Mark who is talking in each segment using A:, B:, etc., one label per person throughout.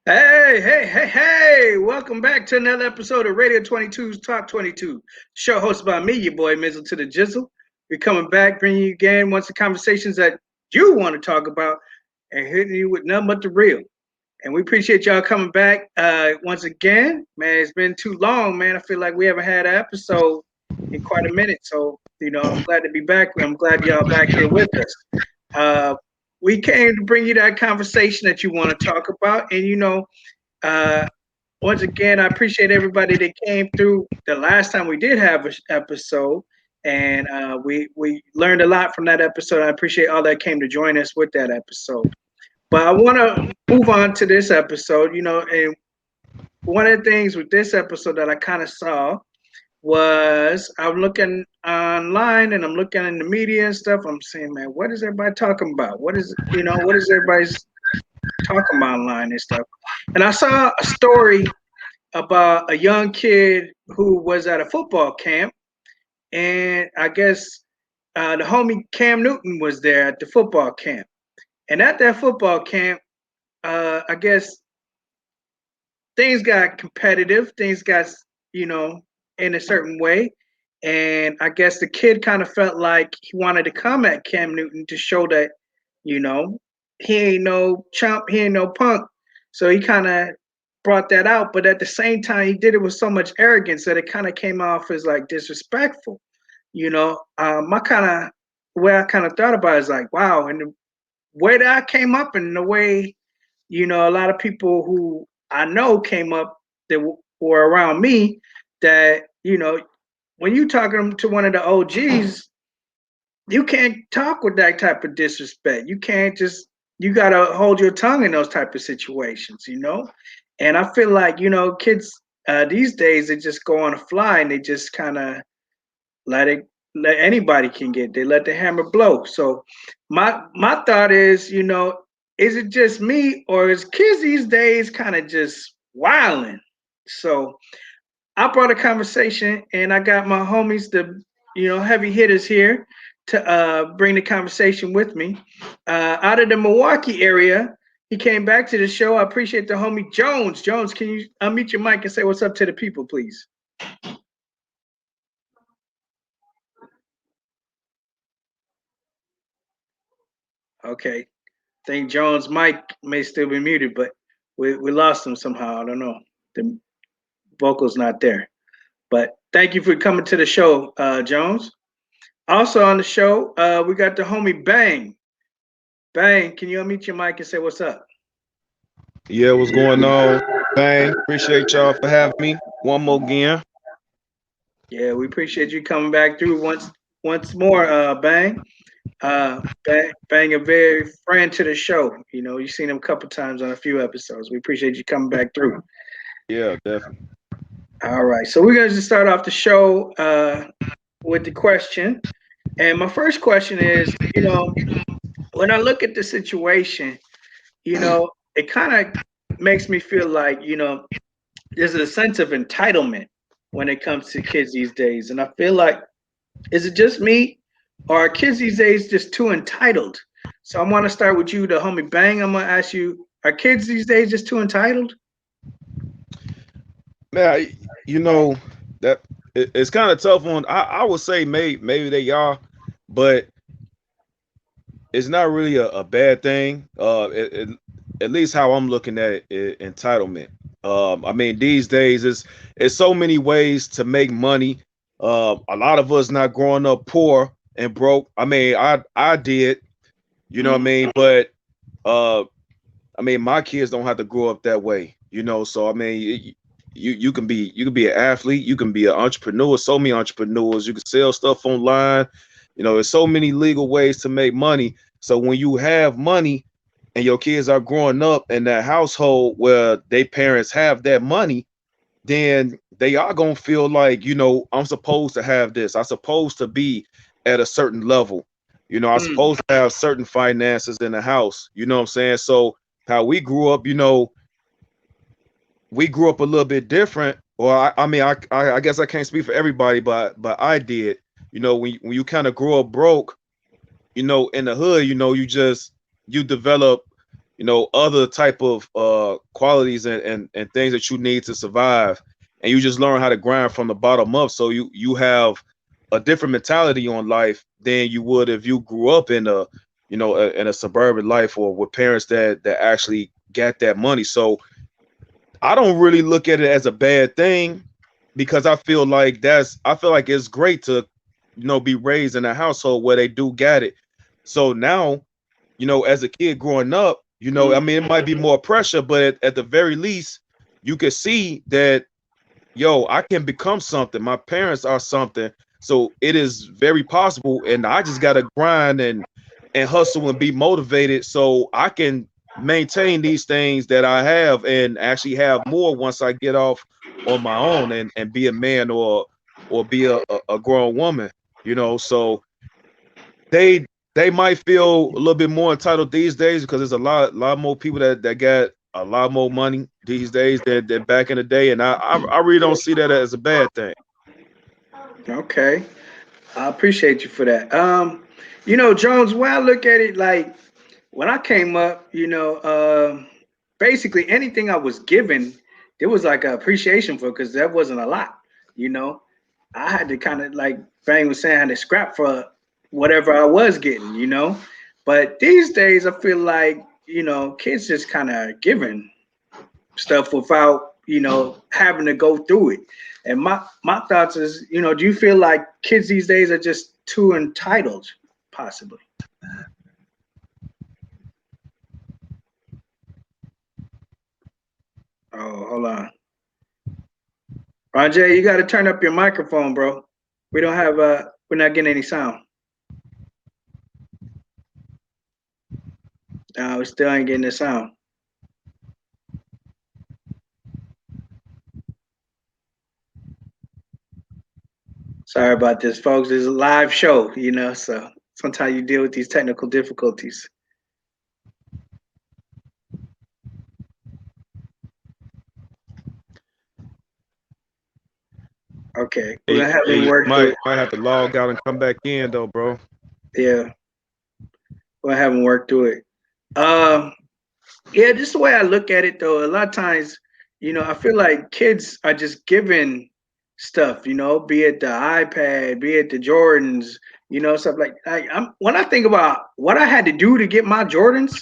A: Hey, welcome back to another episode of Radio 22's Talk 22. Show hosted by me, your boy Mizzle to the Jizzle. We're coming back, bringing you again once the conversations that you want to talk about and hitting you with nothing but the real. And we appreciate y'all coming back once again. Man, it's been too long, man. I feel like we haven't had an episode in quite a minute. So, I'm glad to be back. I'm glad y'all back here with us. We came to bring you that conversation that you want to talk about. And, uh, once again, I appreciate everybody that came through the last time we did have an episode. And we learned a lot from that episode. I appreciate all that came to join us with that episode. But I want to move on to this episode, and one of the things with this episode that I kind of saw was I'm looking online and I'm looking in the media and stuff. I'm saying, man, what is everybody talking about? What is everybody's talking about online and stuff? And I saw a story about a young kid who was at a football camp, and I guess the homie Cam Newton was there at the football camp. And at that football camp, I guess things got competitive. Things got, in a certain way. And I guess the kid kind of felt like he wanted to come at Cam Newton to show that, he ain't no chump, he ain't no punk. So he kind of brought that out. But at the same time, he did it with so much arrogance that it kind of came off as like disrespectful. My kind of way I kind of thought about it is like, wow. And the way that I came up and the way, a lot of people who I know came up that were around me that, when you talking to one of the OGs, you can't talk with that type of disrespect. You can't just, you got to hold your tongue in those type of situations. And I feel like, kids these days, they just go on a fly and they just kind of let anybody can get, they let the hammer blow. So my thought is it just me or is kids these days kind of just wilding? So I brought a conversation and I got my homies, the heavy hitters here to bring the conversation with me. Out of the Milwaukee area, he came back to the show. I appreciate the homie Jones. Jones, can you unmute your mic and say what's up to the people, please? Okay. I think Jones' mic may still be muted, but we lost him somehow. I don't know. The vocal's not there. But thank you for coming to the show, Jones. Also on the show, we got the homie Bang. Bang, can you unmute your mic and say what's up?
B: Yeah, what's going on? Bang. Appreciate y'all for having me. One more again.
A: Yeah, we appreciate you coming back through once more, Bang. Bang, a very friend to the show. You've seen him a couple times on a few episodes. We appreciate you coming back through.
B: Yeah, definitely.
A: All right, so we're gonna just start off the show with the question. And my first question is, when I look at the situation, it kind of makes me feel like, there's a sense of entitlement when it comes to kids these days. And I feel like, is it just me or are kids these days just too entitled? So I want to start with you, the homie Bang. I'm going to ask you, are kids these days just too entitled?
B: Man, that it's kind of tough on. I would say maybe they are, but it's not really a bad thing. At least how I'm looking at it, entitlement. I mean, these days it's so many ways to make money. A lot of us not growing up poor and broke. I mean, I did, what I mean, but I mean, my kids don't have to grow up that way, So I mean, you can be an athlete, you can be an entrepreneur. So many entrepreneurs, you can sell stuff online. There's so many legal ways to make money. So when you have money and your kids are growing up in that household where their parents have that money, then they are gonna feel like, I'm supposed to have this. I'm supposed to be at a certain level. I'm supposed to have certain finances in the house. You know what I'm saying? So how we grew up, we grew up a little bit different. Or I mean, I guess I can't speak for everybody, but I did. When you kind of grow up broke, in the hood, you develop other type of qualities and things that you need to survive, and you just learn how to grind from the bottom up. So you have a different mentality on life than you would if you grew up in in a suburban life or with parents that actually got that money. So I don't really look at it as a bad thing, because I feel like it's great to be raised in a household where they do get it. So now, as a kid growing up, I mean, it might be more pressure, but at the very least, you can see that, I can become something. My parents are something. So it is very possible. And I just got to grind and hustle and be motivated so I can maintain these things that I have and actually have more once I get off on my own and be a man or be a grown woman, So they might feel a little bit more entitled these days because there's a lot more people that got a lot more money these days than back in the day, and I really don't see that as a bad thing.
A: Okay. I appreciate you for that. Jones, when I look at it, like when I came up, basically anything I was given, there was like an appreciation for because that wasn't a lot. You know, I had to kind of like Fang was saying, I had to scrap for whatever I was getting. But these days, I feel like kids just kind of giving stuff without having to go through it. And my thoughts is, do you feel like kids these days are just too entitled, possibly? Oh, hold on, Rajay, you got to turn up your microphone, bro. We don't have we're not getting any sound. We still ain't getting the sound. Sorry about this, folks. It's a live show, so sometimes you deal with these technical difficulties. Okay, we're
B: Hey,
A: gonna have him
B: hey,
A: work through
B: might
A: it.
B: might have to log out and come back in though, bro.
A: Yeah, we're gonna have him work through it. Um, yeah, just the way I look at it, though, a lot of times, I feel like kids are just given stuff, be it the iPad, be it the Jordans, stuff like I'm when I think about what I had to do to get my Jordans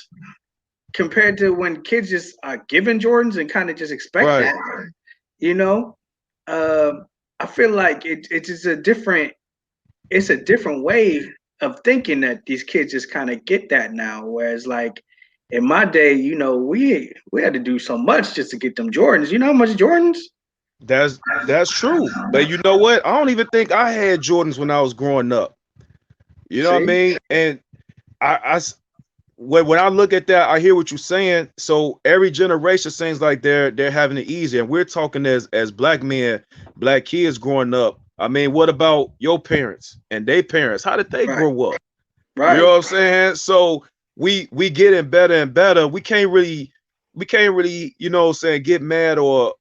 A: compared to when kids just are given Jordans and kind of just expect
B: Right.
A: that, you know, I feel like it's just it's a different way of thinking that these kids just kind of get that now. Whereas like in my day, we had to do so much just to get them Jordans. You know how much Jordans?
B: That's true. But you know what? I don't even think I had Jordans when I was growing up. You know what I
A: See?
B: mean? And when I look at that, I hear what you're saying. So every generation seems like they're having it easier. And we're talking as black men, black kids growing up. I mean, what about your parents and their parents? How did they
A: Right,
B: grow up? You know
A: right.
B: what I'm saying? So we getting better and better. We can't really, what I'm saying, get mad or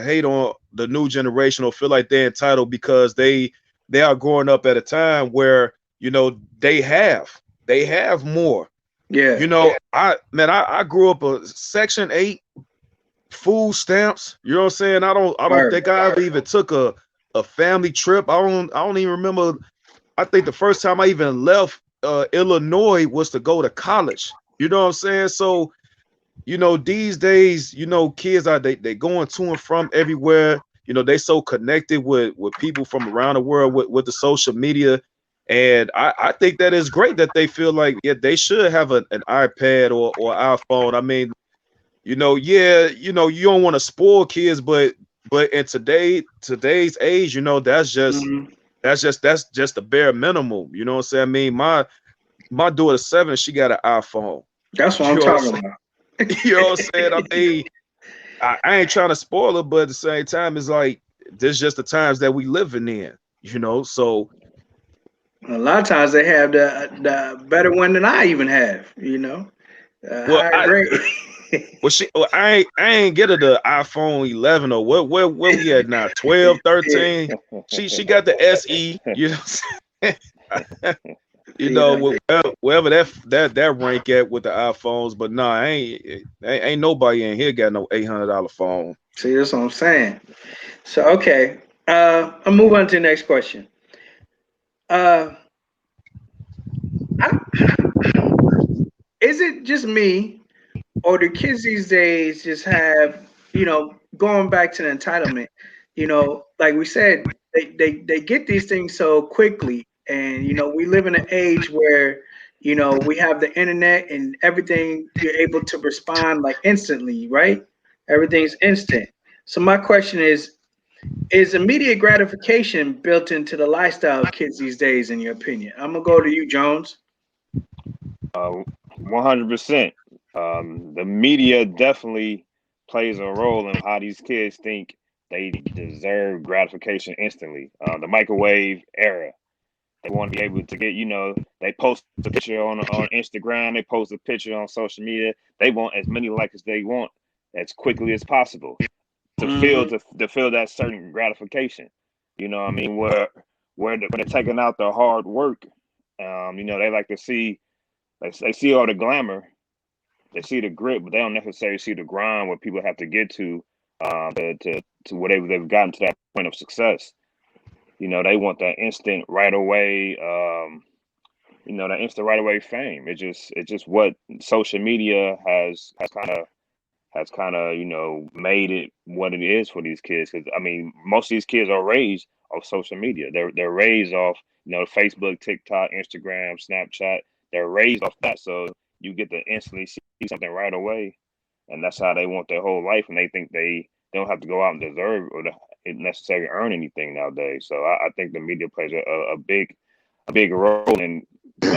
B: hate on the new generation or feel like they're entitled because they are growing up at a time where, they have more.
A: Yeah,
B: I grew up a Section 8 food stamps. You know what I'm saying? I don't
A: word.
B: think I ever even took a family trip. I don't even remember. I think the first time I even left Illinois was to go to college. You know what I'm saying? So, these days, kids they going to and from everywhere. They so connected with people from around the world with the social media. And I think that is great that they feel like, yeah, they should have an iPad or iPhone. I mean, yeah, you don't want to spoil kids, but in today's age, that's just
A: Hmm.
B: that's just the bare minimum. You know what I'm saying? I mean, my daughter 7, she got an iPhone.
A: That's what
B: You
A: I'm
B: know what I'm
A: talking
B: saying?
A: about.
B: You know what I'm saying? I mean, I ain't trying to spoil her, but at the same time, it's like this just the times that we living in. So
A: A lot of times they have the better one than I even have.
B: well,
A: Higher grade.
B: I ain't get her the iPhone 11 or where we at now, 12,
A: Yeah,
B: 13. She got the SE. You know what I'm saying? you know, wherever that rank at with the iPhones, but nah, ain't nobody in here got no $800 phone.
A: See, that's what I'm saying. So okay, I'll move on to the next question. Uh, I, is it just me, or do kids these days just have, going back to the entitlement, like we said, they get these things so quickly. And, we live in an age where, we have the internet and everything, you're able to respond like instantly, right? Everything's instant. So my question is immediate gratification built into the lifestyle of kids these days, in your opinion? I'm gonna go to you, Jones.
C: 100%. The media definitely plays a role in how these kids think they deserve gratification instantly. The microwave era, they want to be able to get, they post a picture on Instagram, they post a picture on social media. They want as many likes as they want as quickly as possible to feel that certain gratification. You know what I mean? Where they're taking out the hard work. They like to see they see all the glamour, they see the grit, but they don't necessarily see the grind what people have to get to where they've gotten to that point of success. They want that instant right away, that instant right away fame. It's just what social media has kind of made it what it is for these kids. Because I mean, most of these kids are raised off social media. They're raised off Facebook, TikTok, Instagram, Snapchat. They're raised off that, so you get to instantly see something right away, and that's how they want their whole life, and they think they don't have to go out and deserve or necessarily earn anything nowadays. So I think the media plays a big role in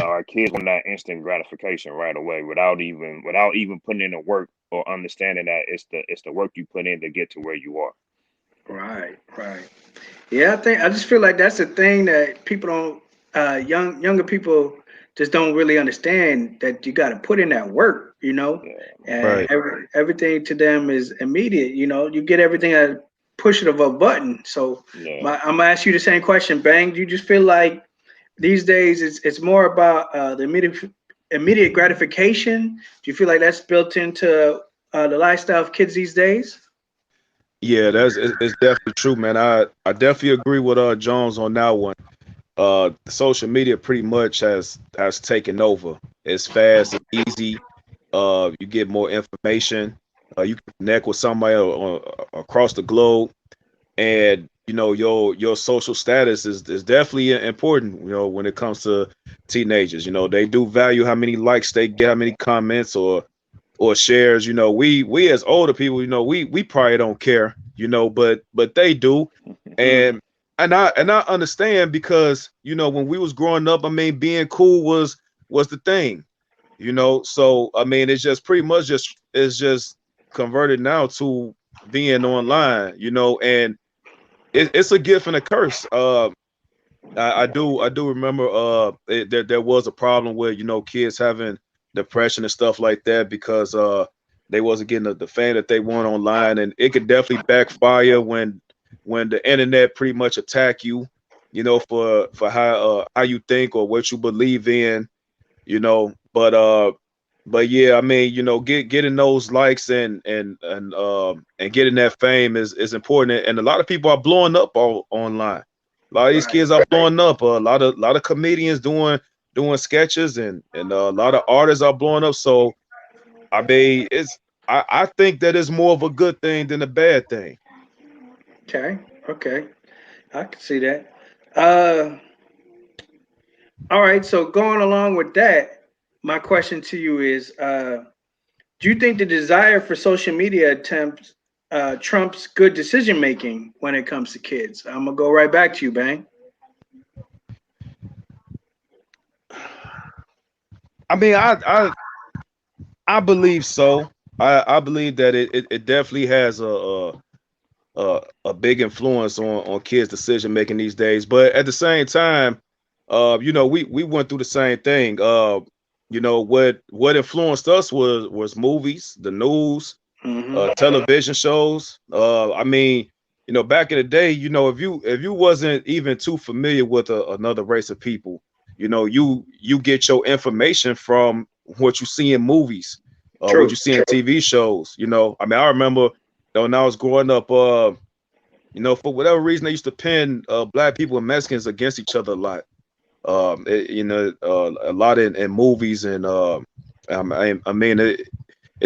C: our kids want that instant gratification right away without even putting in the work or understanding that it's the work you put in to get to where you are.
A: Right, right. Yeah, I just feel like that's the thing that people don't, younger people just don't really understand, that you got to put in that work,
C: Yeah,
A: and
B: Right.
A: everything to them is immediate. You get everything at a push of a button. So
C: yeah.
A: I'm gonna ask you the same question, Bang. Do you just feel like these days it's more about the immediate gratification? Do you feel like that's built into the lifestyle of kids these days?
B: Yeah, it's definitely true, man. I definitely agree with Jones on that one. Social media pretty much has taken over. It's fast, it's easy. You get more information. You can connect with somebody across the globe, and your social status is definitely important. When it comes to teenagers, they do value how many likes they get, how many comments or shares. We as older people, we probably don't care, but they do, and and I understand because when we was growing up, I mean, being cool was the thing, So I mean, it's just pretty much it's just converted now to being online, and it's a gift and a curse. I do remember there was a problem with kids having depression and stuff like that because they wasn't getting the fame that they want online, and it could definitely backfire when the internet pretty much attack you, for how you think or what you believe in, but yeah, I mean, getting those likes and getting that fame is important, and a lot of people are blowing up online. A lot of these
A: Right.
B: kids are blowing up. A lot of comedians doing sketches, and a lot of artists are blowing up. So I mean, I think that is more of a good thing than a bad thing.
A: Okay. Okay. I can see that. Uh, all right. So going along with that, my question to you is: do you think the desire for social media attempts trumps good decision making when it comes to kids? I'm gonna go right back to you, Bang.
B: I mean, I believe so. I believe that it definitely has a big influence on kids' decision making these days. But at the same time, we went through the same thing. What influenced us was movies, the news,
A: Hmm.
B: television shows. I mean, back in the day, if you wasn't even too familiar with another race of people, you get your information from what you see in movies,
A: True,
B: what you see in TV shows. I mean, I remember when I was growing up, for whatever reason, they used to pin black people and Mexicans against each other a lot. A lot in movies, and I mean, it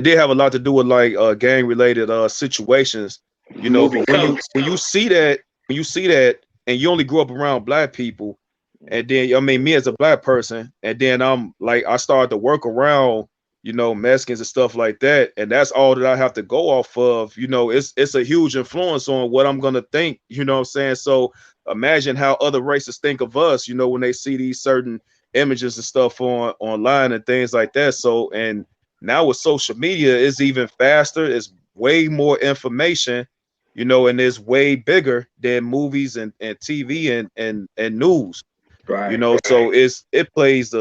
B: did have a lot to do with like gang related situations.
A: movie
B: But when
A: codes.
B: you see that, and you only grew up around black people, and then I mean, me as a black person, and then I'm like, I started to work around Mexicans and stuff like that, and that's all that I have to go off of. It's a huge influence on what I'm gonna think. You know what I'm saying? So imagine how other races think of us. When they see these certain images and stuff online and things like that. So, and now with social media, it's even faster. It's way more information. And it's way bigger than movies and TV and news.
A: Right.
B: So it plays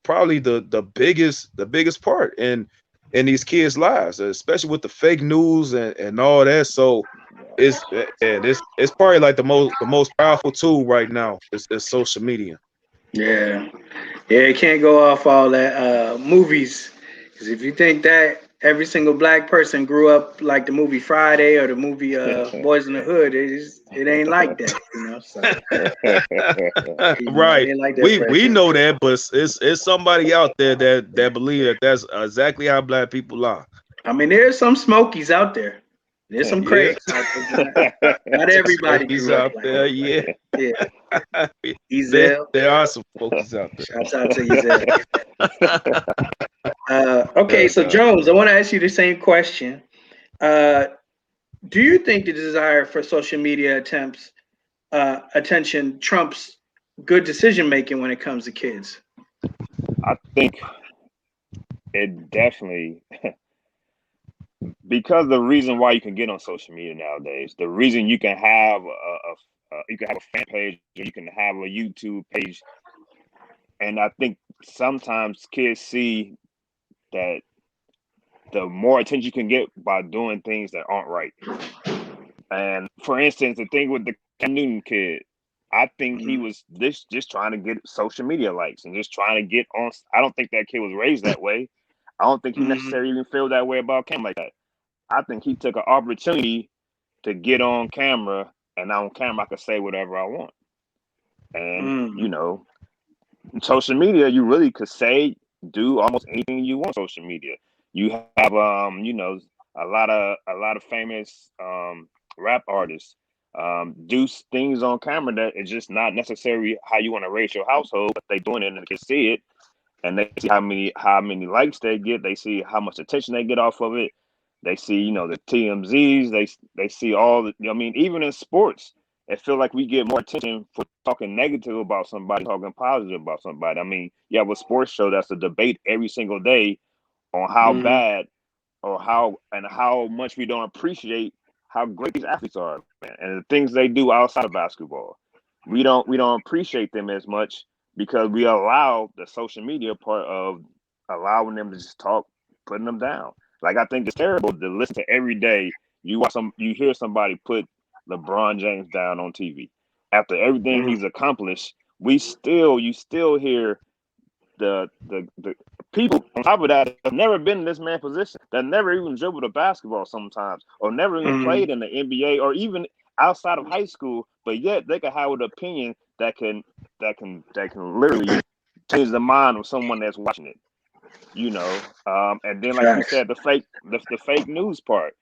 B: probably the biggest part in these kids' lives, especially with the fake news and all that. So it's probably like the most powerful tool right now is social media.
A: Yeah. Yeah, it can't go off all that movies. Because if you think that every single black person grew up like the movie Friday or the movie Boys in the Hood, it ain't like that, So
B: Right.
A: it ain't like that
B: We
A: pressure.
B: know that, but it's somebody out there that believe that that's exactly how black people are.
A: I mean, there's some Smokies out there. There's some
B: Yeah.
A: Craigs out there. Not everybody
B: Smokies
A: grew up
B: out
A: like
B: there,
A: that.
B: yeah.
A: Yeah. Ezel.
B: There are some Smokies out there.
A: Shouts out to Ezel. Okay, so
C: God.
A: Jones, I want to ask you the same question. Do you think the desire for social media attention trumps good decision making when it comes to kids?
C: I think it definitely because the reason why you can get on social media nowadays, the reason you can have a fan page, or you can have a YouTube page, and I think sometimes kids see that the more attention you can get by doing things that aren't right. And for instance, the thing with the Cam Newton kid, I think he was just trying to get social media likes and just trying to get on. I don't think that kid was raised that way. I don't think he necessarily even feel that way about Cam like that. I think he took an opportunity to get on camera, and on camera I could say whatever I want. And social media, you really could do almost anything you want on social media. You have a lot of famous rap artists do things on camera that is just not necessarily how you want to raise your household, but they doing it and they can see it, and they see how many likes they get. They see how much attention they get off of it. They see the TMZs. They see all the. I mean, even in sports, it feel like we get more attention for talking negative about somebody, talking positive about somebody. I mean, you have a sports show that's a debate every single day on how bad or how much we don't appreciate how great these athletes are, man, and the things they do outside of basketball. We don't appreciate them as much because we allow the social media part of allowing them to just talk, putting them down. Like, I think it's terrible to listen to every day. You hear somebody put LeBron James down on TV after everything he's accomplished. You still hear the people on top of that have never been in this man's position, that never even dribbled a basketball sometimes, or never even played in the NBA, or even outside of high school, but yet they can have an opinion that can literally change the mind of someone that's watching it. And then, like you said, the fake news part.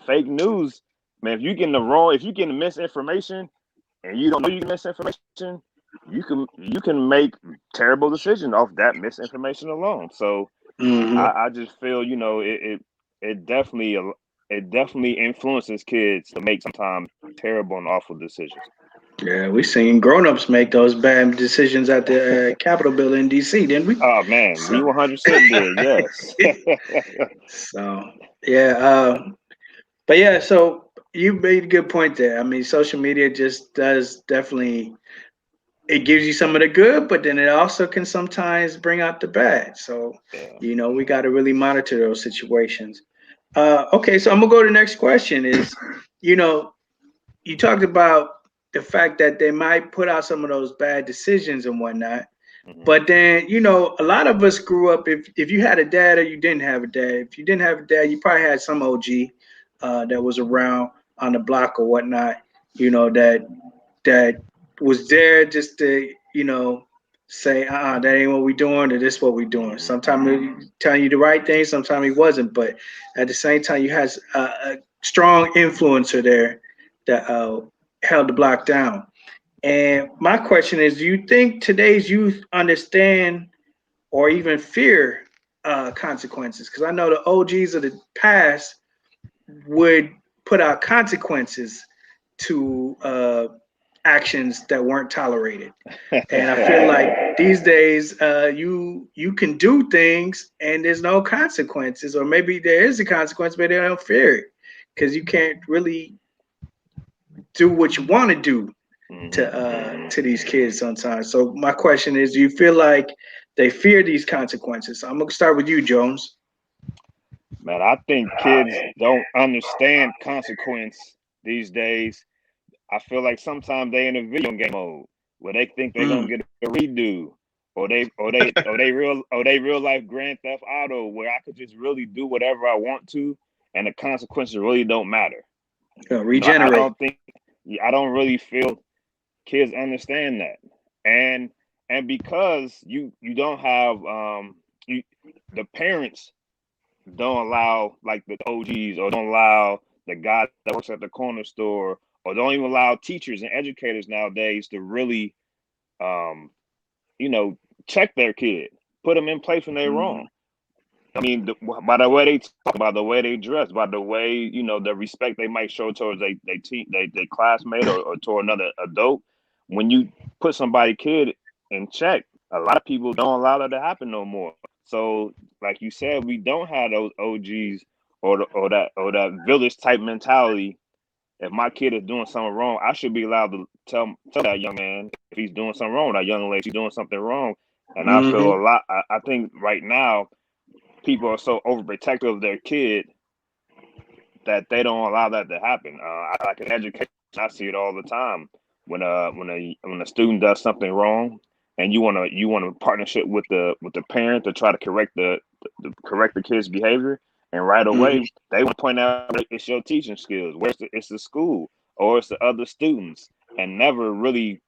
C: Fake news, man, if you're getting misinformation and you don't know you get misinformation, you can make terrible decisions off that misinformation alone. So I just feel it definitely influences kids to make sometimes terrible and awful decisions.
A: Yeah, we seen grown-ups make those bad decisions at the Capitol building in DC, didn't we?
C: Oh man, we 100% did. Yes.
A: So yeah, but yeah, so you made a good point there. I mean, social media just does definitely, it gives you some of the good, but then it also can sometimes bring out the bad. So
C: Yeah.
A: we got to really monitor those situations. Okay, so I'm gonna go to the next question. Is you talked about the fact that they might put out some of those bad decisions and whatnot.
C: Mhm.
A: But then, a lot of us grew up, if you had a dad or you didn't have a dad. If you didn't have a dad, you probably had some OG that was around on the block or whatnot, that was there just to, say, that ain't what we doing, or this what we doing. Sometimes he telling you the right thing, sometimes he wasn't. But at the same time, you had a strong influencer there that held the block down. And my question is, do you think today's youth understand or even fear consequences? Because I know the OGs of the past would put out consequences to actions that weren't tolerated. And I feel like these days, you can do things and there's no consequences, or maybe there is a consequence, but they don't fear it because you can't really do what you want to do to these kids sometimes. So my question is, do you feel like they fear these consequences? I'm gonna start with you, Jones.
C: Man, I think kids don't understand consequence these days. I feel like sometimes they in a video game mode where they think they're gonna
A: Mm,
C: get a redo, or they real life Grand Theft Auto where I could just really do whatever I want to, and the consequences really don't matter. I
A: regenerate.
C: I don't really feel kids understand that, and because you don't have you the parents don't allow like the OGs, or don't allow the guy that works at the corner store, or don't even allow teachers and educators nowadays to really, um, you know, check their kid, put them in place when they're
A: Mm,
C: wrong. I mean, by the way they talk, by the way they dress, by the way the respect they might show towards they classmate, or toward another adult. When you put somebody kid in check, a lot of people don't allow that to happen no more. So, like you said, we don't have those OGs, or that village type mentality. If my kid is doing something wrong, I should be allowed to tell that young man if he's doing something wrong, that young lady, she's doing something wrong. And I feel
A: hmm
C: a lot. I think right now people are so overprotective of their kid that they don't allow that to happen. Like in education, I see it all the time. When a student does something wrong, and you want a partnership with the parent to try to correct the kid's behavior, and right
A: hmm
C: away they want to point out it's your teaching skills, where's it's the school, or it's the other students, and never really,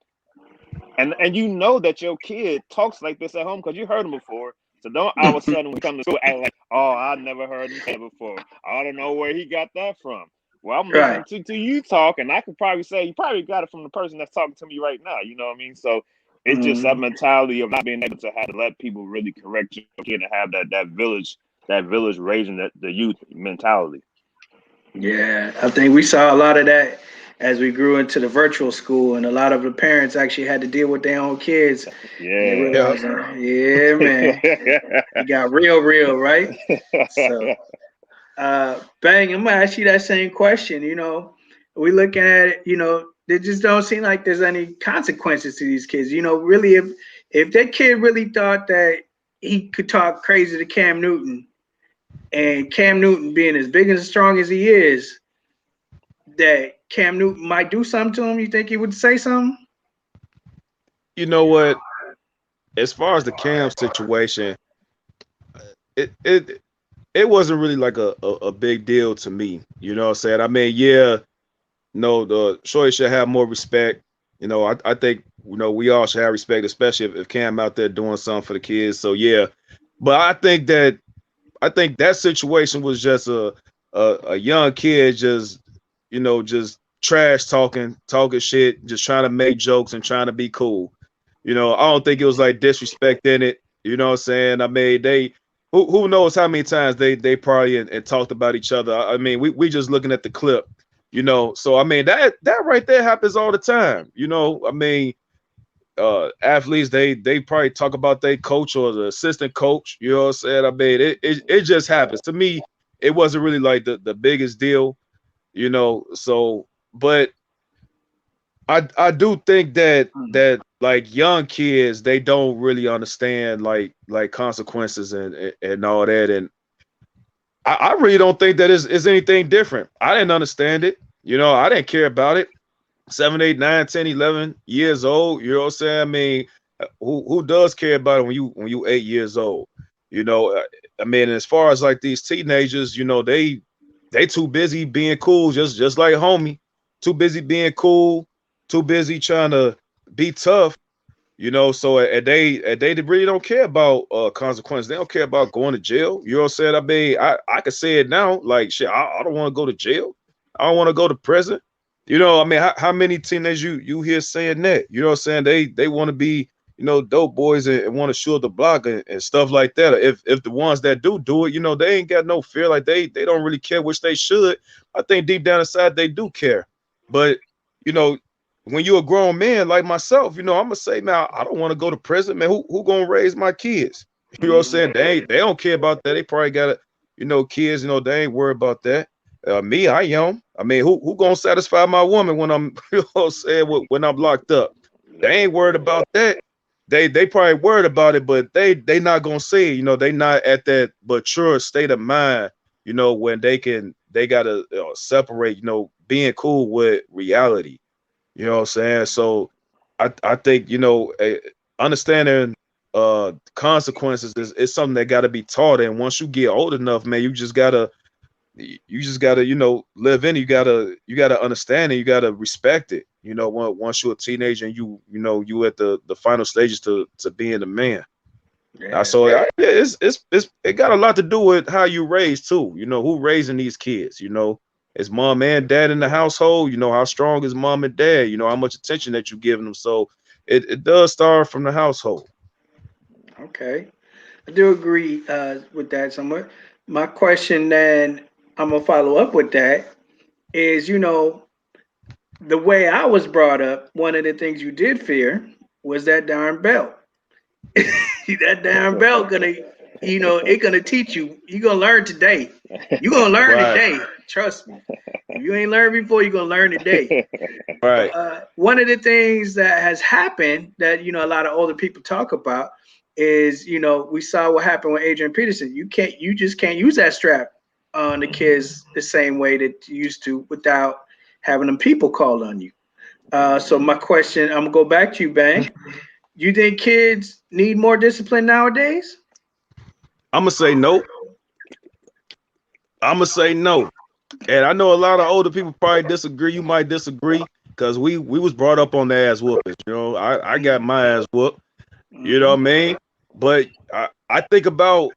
C: and you know that your kid talks like this at home because you heard him before. So don't all of a sudden when you come to school act like, oh, I never heard him say it before. I don't know where he got that from. Well, I'm
A: Right.
C: listening to you talk, and I could probably say you probably got it from the person that's talking to me right now. You know what I mean? So it's just that
A: hmm
C: mentality of not being able to have to let people really correct your kid and have that village raising the youth mentality.
A: Yeah, I think we saw a lot of that as we grew into the virtual school, and a lot of the parents actually had to deal with their own kids, and they
C: Yeah.
B: Yeah.
A: realized, yeah, man, it got real, real, right? So, bang, I'm gonna ask you that same question. We looking at it, they just don't seem like there's any consequences to these kids. Really, if that kid really thought that he could talk crazy to Cam Newton, and Cam Newton being as big and as strong as he is, that Cam Newton might do something to him, you think he would say something?
B: You know what? As far as the Cam situation, it it it wasn't really like a big deal to me. You know what I'm saying? I mean, yeah, no, the Shorty should have more respect. I think we all should have respect, especially if Cam out there doing something for the kids. So yeah, but I think that situation was just a young kid just trash talking shit, just trying to make jokes and trying to be cool. I don't think it was like disrespect in it. You know what I'm saying? I mean, who knows how many times they probably and talked about each other. I mean, we just looking at the clip. So I mean that right there happens all the time. I mean, athletes they probably talk about their coach or the assistant coach. You know what I'm saying? I mean, it just happens. To me, it wasn't really like the biggest deal. So but I do think that like young kids they don't really understand like consequences and all that, and I really don't think that is anything different. I didn't understand it. I didn't care about it. 7, 8, 9, 10, 11 years old. You know what I'm saying? I mean, who does care about it when you 8 years old? You know, I mean, as far as like these teenagers, you know, they too busy being cool, just like homie, too busy being cool, too busy trying to be tough. You know, so they really don't care about consequences. They don't care about going to jail. You know what I'm saying? I mean, I could say it now, like shit, I don't want to go to jail. I don't want to go to prison. You know, I mean, how many teenagers you hear saying that? You know what I'm saying? They want to be, you know, dope boys and want to shoot up the block and stuff like that. If the ones that do it, you know, they ain't got no fear. Like they don't really care, which they should. I think deep down inside they do care. But you know, when you're a grown man like myself, you know, I'm gonna say, man, I don't want to go to prison, man. Who gonna raise my kids? You know what I'm saying? They don't care about that. They probably got, you know, kids. You know, they ain't worried about that. Me, I am. I mean, who gonna satisfy my woman when I'm, you know what I'm saying, when I'm locked up? They ain't worried about that. They probably worried about it, but they not gonna say it. You know, they not at that mature state of mind. You know, when they gotta separate. You know, being cool with reality. You know what I'm saying? So I think, you know, understanding consequences is something that gotta be taught. And once you get old enough, man, you just gotta, you know, live in it. You gotta understand it, you gotta respect it. You know, once you're a teenager and you know you at the final stages to being a man.
A: Yeah.
B: Yeah, it got a lot to do with how you raised too. You know, who raising these kids, you know. Is mom and dad in the household? You know, how strong is mom and dad? You know, how much attention that you giving them. So it does start from the household.
A: Okay. I do agree with that somewhat. My question then, I'm gonna follow up with that is, you know, the way I was brought up, one of the things you did fear was that darn belt. That damn belt gonna, you know, it gonna teach you. You gonna learn today. You gonna learn
B: Right,
A: today. Trust me. If you ain't learned before, you're gonna learn today.
B: right.
A: One of the things that has happened that, you know, a lot of older people talk about is, you know, we saw what happened with Adrian Peterson. You just can't use that strap on the kids the same way that you used to without having them people call on you. So my question, I'm gonna go back to you, Bang. You think kids need more discipline nowadays?
B: I'm gonna say no. I'm gonna say no. And I know a lot of older people probably disagree. You might disagree because we was brought up on the ass whoopings. You know, I got my ass whooped. You know
A: Mm-hmm.
B: what I mean? But I think about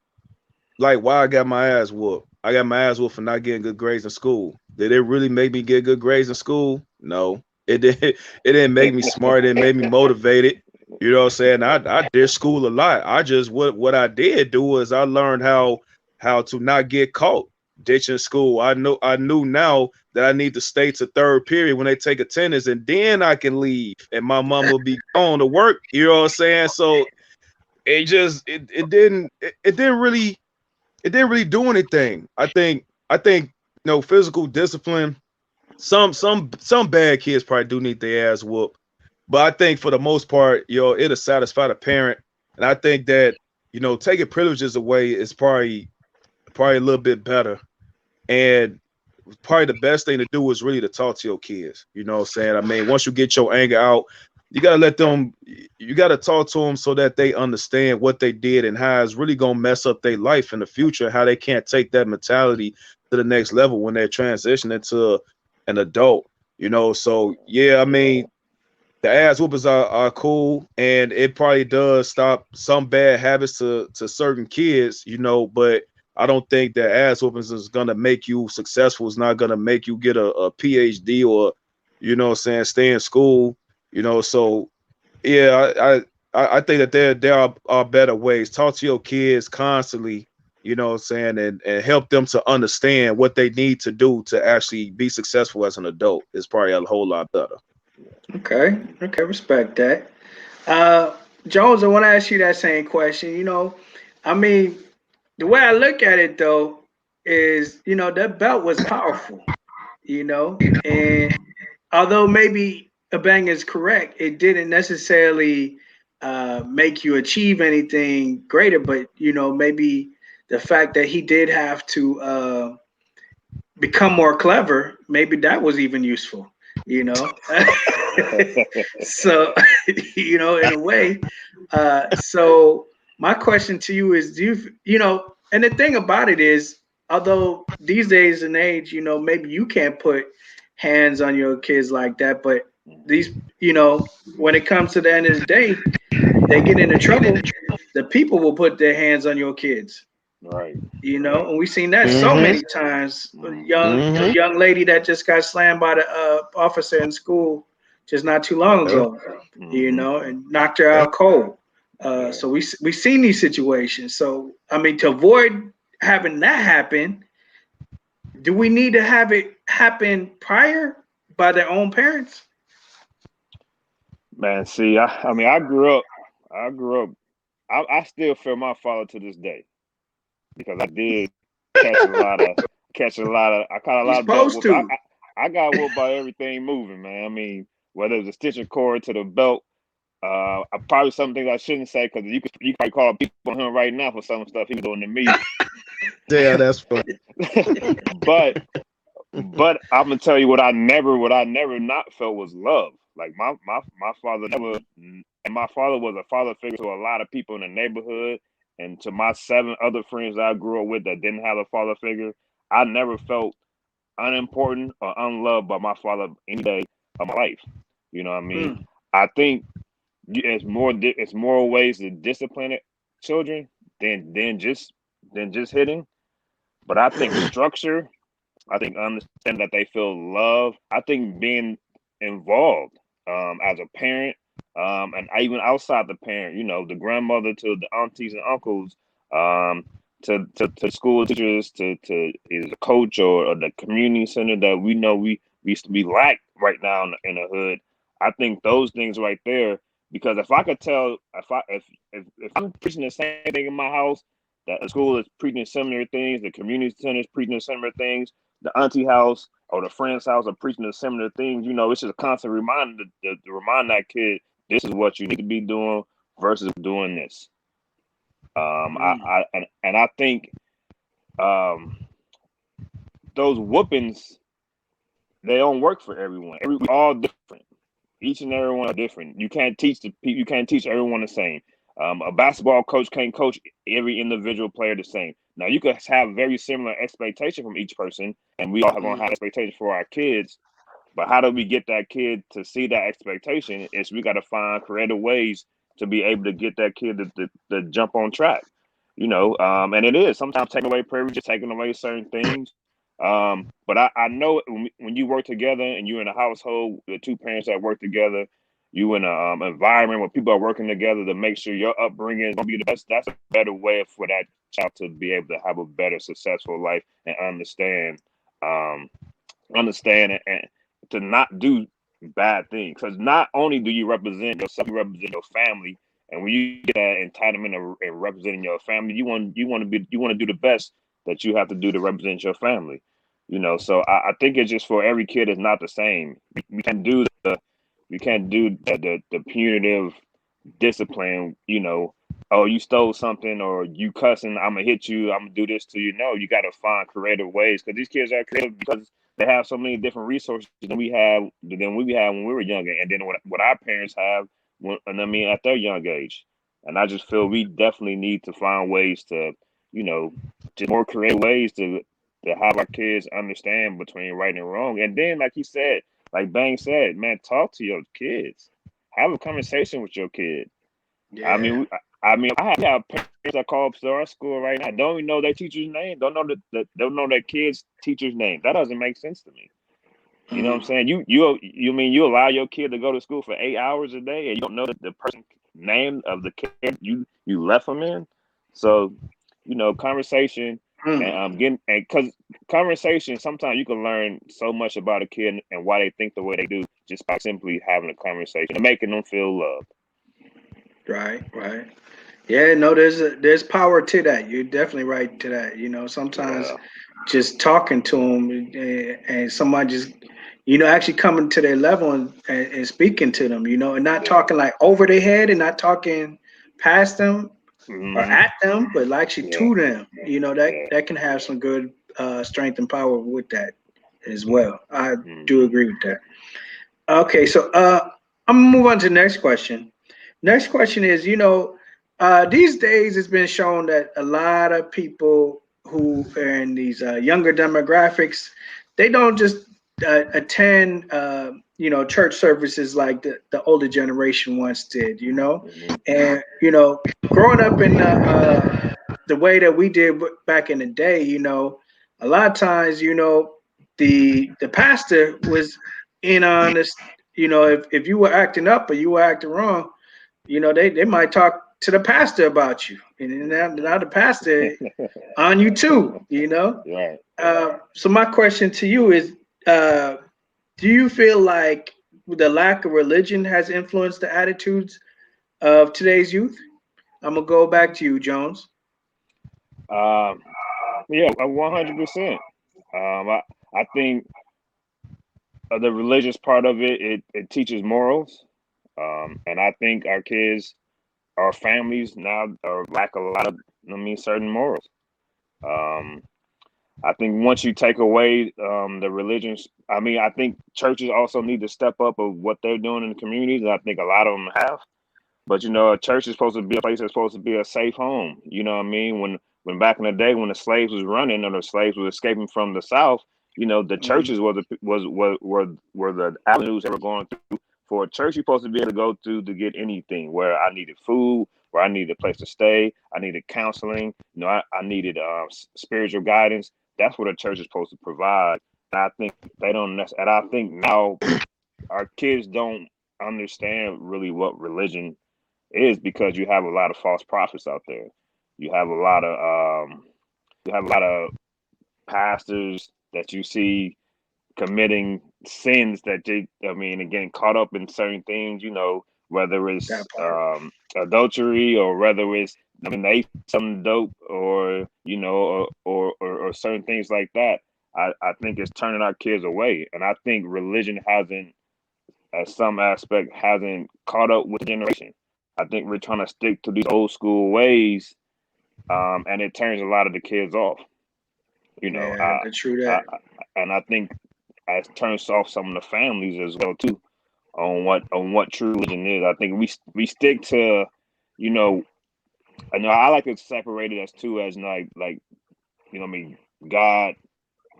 B: like why I got my ass whooped. I got my ass whooped for not getting good grades in school. Did it really make me get good grades in school? No. It didn't. It didn't make me smart. It made me motivated. You know what I'm saying? I did school a lot. I just what I did do is I learned how to not get caught ditching school. I knew now that I need to stay to third period when they take attendance, and then I can leave, and my mom will be gone to work. You know what I'm saying? So it didn't really do anything. I think you know, physical discipline. Some bad kids probably do need their ass whooped, but I think for the most part, you know, it'll satisfy the parent. And I think that, you know, taking privileges away is probably a little bit better. And probably the best thing to do is really to talk to your kids. You know what I'm saying? I mean, once you get your anger out, you gotta talk to them so that they understand what they did and how it's really gonna mess up their life in the future, how they can't take that mentality to the next level when they're transitioning to an adult. You know, so yeah, I mean, the ass whoopers are cool, and it probably does stop some bad habits to certain kids, you know, but I don't think that ass whoopings is gonna make you successful. It's not gonna make you get a PhD or, you know what I'm saying, stay in school, you know. So yeah, I think that there are better ways. Talk to your kids constantly, you know what I'm saying, and help them to understand what they need to do to actually be successful as an adult is probably a whole lot better.
A: Okay, okay, respect that. Uh, Jones, I want to ask you that same question. You know, I mean, the way I look at it though is, you know, that belt was powerful. You know, and although maybe a bang is correct, it didn't necessarily make you achieve anything greater. But you know, maybe the fact that he did have to become more clever, maybe that was even useful. You know, so you know, in a way, So my question to you is, and the thing about it is, although these days and age, maybe you can't put hands on your kids like that, but these, when it comes to the end of the day, they get into trouble, the people will put their hands on your kids.
C: Right.
A: And we've seen that so
B: Mm-hmm.
A: many times. Young
B: Mm-hmm.
A: young lady that just got slammed by the officer in school just not too long
B: Yep.
A: ago, and knocked her
B: Yep.
A: out cold. So we seen these situations. So I mean, to avoid having that happen, do we need to have it happen prior by their own parents?
C: Man, see, I mean, I grew up, I still feel my father to this day because I did catch I caught a
A: You're
C: lot of belt
A: supposed
C: whoop.
A: to.
C: I got whooped by everything moving, man. I mean, whether it was a stitching cord to the belt, probably some things I shouldn't say because you probably call people on him right now for some stuff he was doing to me.
B: Yeah, that's funny.
C: but I'm gonna tell you what I never not felt was love. Like my father never, and my father was a father figure to a lot of people in the neighborhood, and to my 7 other friends that I grew up with that didn't have a father figure. I never felt unimportant or unloved by my father any day of my life. You know what I mean? I think it's more ways to discipline children than just hitting. But I think structure. I think understand that they feel love. I think being involved as a parent, and even outside the parent, the grandmother to the aunties and uncles, to school teachers, to either the coach or the community center that we know we lack right now in the hood. I think those things right there, because if I could tell, if I'm preaching the same thing in my house, that the school is preaching similar things, the community center is preaching similar things, the auntie house or the friend's house are preaching the similar things, it's just a constant reminder to remind that kid this is what you need to be doing versus doing this. I think those whoopings, they don't work for everyone. We're all different. Each and every one are different. You can't teach everyone the same. A basketball coach can't coach every individual player the same. Now you could have very similar expectation from each person, and we all have gonna have expectations for our kids. But how do we get that kid to see that expectation? Is we got to find creative ways to be able to get that kid to jump on track. And it is sometimes taking away privileges, taking away certain things. But I know when you work together and you're in a household with 2 parents that work together, you in an environment where people are working together to make sure your upbringing is going to be the best. That's a better way for that child to be able to have a better, successful life and understand and to not do bad things. Because not only do you represent yourself, you represent your family. And when you get that entitlement of representing your family, you want to do the best that you have to do to represent your family. So I think it's just for every kid is not the same. We can't do the punitive discipline, oh, you stole something or you cussing, I'm gonna hit you, I'm gonna do this to you. No, you gotta find creative ways because these kids are creative because they have so many different resources than we had when we were younger, and then what our parents have at their young age. And I just feel we definitely need to find ways to, just more creative ways to have our kids understand between right and wrong. And then, like he said, like Bang said, man, talk to your kids, have a conversation with your kid. I
A: Yeah.
C: mean, I have parents that call up to our school right now, don't even know their teacher's name, don't know their kid's teacher's name. That doesn't make sense to me. You know what I'm saying? You mean you allow your kid to go to school for 8 hours a day and you don't know the person name of the kid you left them in? So, conversation and because conversation, sometimes you can learn so much about a kid and why they think the way they do just by simply having a conversation and making them feel loved.
A: Right. Yeah, no, there's power to that. You're definitely right to that. Sometimes
C: Yeah.
A: just talking to them and someone just, actually coming to their level and speaking to them, and not talking like over their head and not talking past them or
C: Mm-hmm.
A: at them, but like actually
C: Yeah.
A: to them,
C: Yeah.
A: that can have some good strength and power with that as well. I do
C: Mm-hmm.
A: agree with that. Okay, so I'm gonna move on to the next question. Next question is, these days it's been shown that a lot of people who are in these younger demographics, they don't just attend, church services like the older generation once did,
C: Mhm.
A: and growing up in the way that we did back in the day, a lot of times, the pastor was in on this, if you were acting up or you were acting wrong, they might talk to the pastor about you, and now the pastor on you too.
C: Right.
A: So my question to you is, uh, do you feel like the lack of religion has influenced the attitudes of today's youth? I'm gonna go back to you, Jones.
C: Um, yeah, 100%. I think the religious part of it teaches morals, and I think our kids, our families now are lack a lot of, certain morals. Um, I think once you take away the religions, I think churches also need to step up of what they're doing in the communities. And I think a lot of them have. But a church is supposed to be a place that's supposed to be a safe home. You know what I mean? When back in the day when the slaves was running or the slaves were escaping from the South, the
A: Mhm.
C: churches were the avenues that were going through. For a church, you're supposed to be able to go through to get anything. Where I needed food, where I needed a place to stay, I needed counseling. I needed spiritual guidance. That's what a church is supposed to provide. And I think they don't. And I think now our kids don't understand really what religion is, because you have a lot of false prophets out there. You have a lot of pastors that you see committing sins that and getting caught up in certain things, whether
A: That
C: it's
A: part.
C: adultery or whether it's they some dope or or certain things like that. I think it's turning our kids away. And I think religion hasn't, at some aspect, hasn't caught up with the generation. I think we're trying to stick to these old school ways, and it turns a lot of the kids off. You know,
A: Yeah,
C: I,
A: that's true
C: I,
A: that.
C: and I think it turns off some of the families as well too, on what true religion is. I think we stick to, you know, I like to separate it as two, as like God,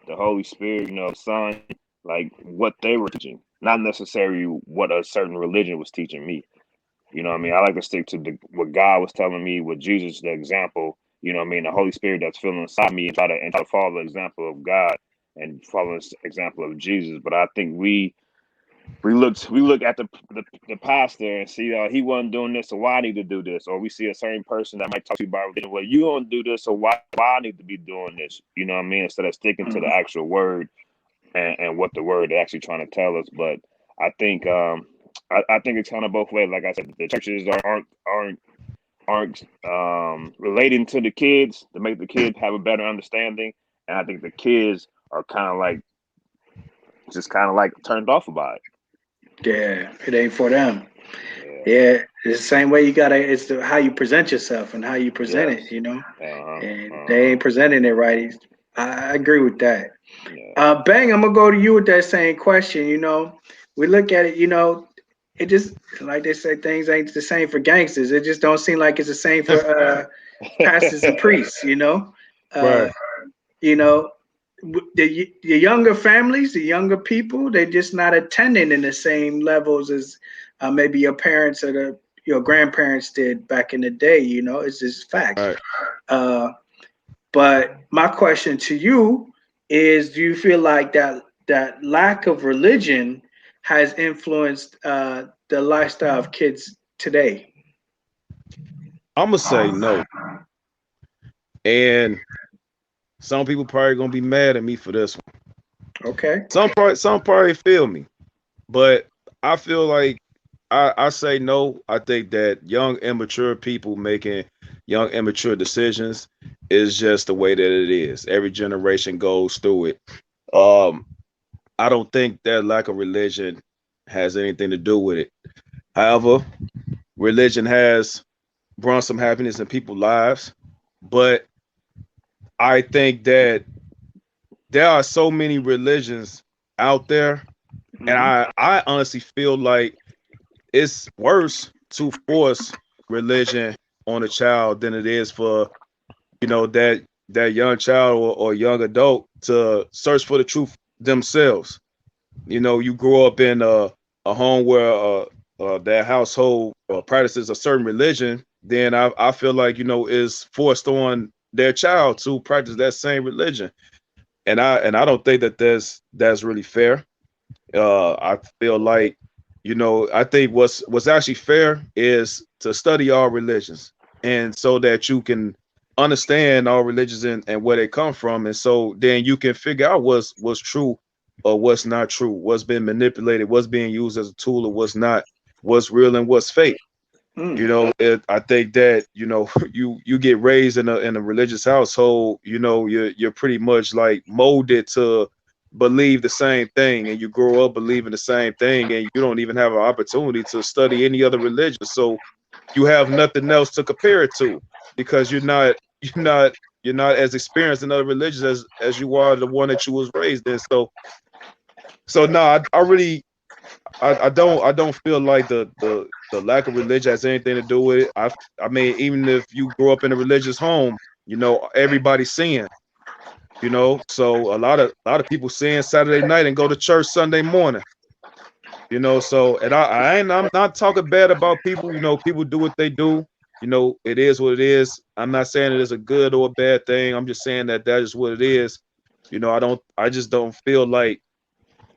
C: the Holy Spirit, the Son, like what they were teaching, not necessarily what a certain religion was teaching me. I like to stick to what God was telling me, what Jesus, the example, the Holy Spirit that's filling inside me, and try to follow the example of God and follow the example of Jesus. But I think we look at the pastor and see he wasn't doing this, so why I need to do this, or we see a certain person that might talk to you about religion, well, you don't do this, so why I need to be doing this, instead of sticking to the
A: Mhm.
C: actual word, and what the word is actually trying to tell us. But I think I think it's kind of both ways. Like I said, the churches aren't relating to the kids to make the kids have a better understanding, and I think the kids are kind of like turned off about it.
A: Yeah, it ain't for them.
C: Yeah.
A: Yeah, it's the same way you gotta. It's how you present yourself and how you present it.
C: Yes. Uh huh.
A: And
C: Uh
A: they
C: huh.
A: ain't presenting it right. I agree with that.
C: Yeah.
A: Bang, I'm gonna go to you with that same question. We look at it. It just like they say, things ain't the same for gangsters. It just don't seem like it's the same for pastors and priests. Uh,
B: Right.
A: you know, the younger families, the younger people, they're just not attending in the same levels as maybe your parents or your grandparents did back in the day. It's just facts.
B: Right.
A: Uh, but my question to you is: do you feel like that lack of religion has influenced the lifestyle of kids today?
B: I'm gonna say no. And some people probably gonna be mad at me for this one.
A: Okay.
B: Some probably feel me. But I feel like I say no. I think that young, immature people making young, immature decisions is just the way that it is. Every generation goes through it. Um, I don't think that lack of religion has anything to do with it. However, religion has brought some happiness in people's lives, but I think that there are so many religions out there, and
A: Hmm.
B: I honestly feel like it's worse to force religion on a child than it is for, that young child or young adult to search for the truth themselves. You grow up in a home where that household practices a certain religion, then I feel like, is forced on their child to practice that same religion. And I don't think that that's really fair. I feel like, I think what's actually fair is to study all religions, and so that you can understand all religions and where they come from, and so then you can figure out what's true or what's not true, what's been manipulated, what's being used as a tool, or what's not, what's real and what's fake. I think that you get raised in a religious household. You're pretty much like molded to believe the same thing, and you grow up believing the same thing, and you don't even have an opportunity to study any other religion. So you have nothing else to compare it to, because you're not as experienced in other religions as you are the one that you was raised in. So no, I really I don't feel like the lack of religion has anything to do with it. I mean, even if you grow up in a religious home, everybody's sin. So a lot of people sin Saturday night and go to church Sunday morning. So, and I'm not talking bad about people. People do what they do. It is what it is. I'm not saying it is a good or a bad thing. I'm just saying that is what it is. I just don't feel like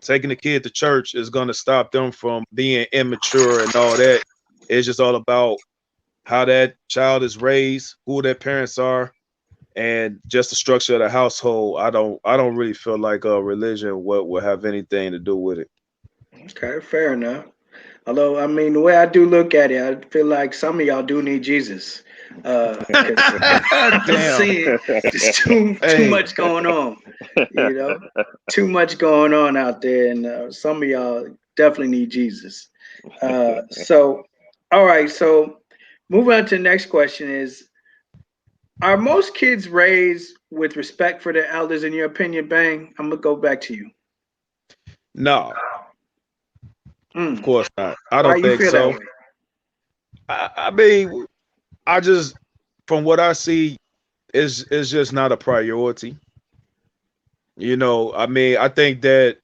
B: taking a kid to church is going to stop them from being immature and all that. It's just all about how that child is raised, who their parents are, and just the structure of the household. I don't really feel like religion will have anything to do with it.
A: Okay, fair enough. Although, I mean, the way I do look at it, I feel like some of y'all do need Jesus. Because I'm
B: Damn.
A: seeing just too
B: Hey.
A: much going on, too much going on out there, and some of y'all definitely need Jesus. So, all right. So, moving on to the next question is: are most kids raised with respect for their elders? In your opinion, Bang? I'm gonna go back to you.
B: No, of
A: Mm.
B: course not. I
A: Why
B: don't
A: you
B: think
A: feel that
B: so.
A: way?
B: I mean, I just, from what I see, is just not a priority. I mean, I think that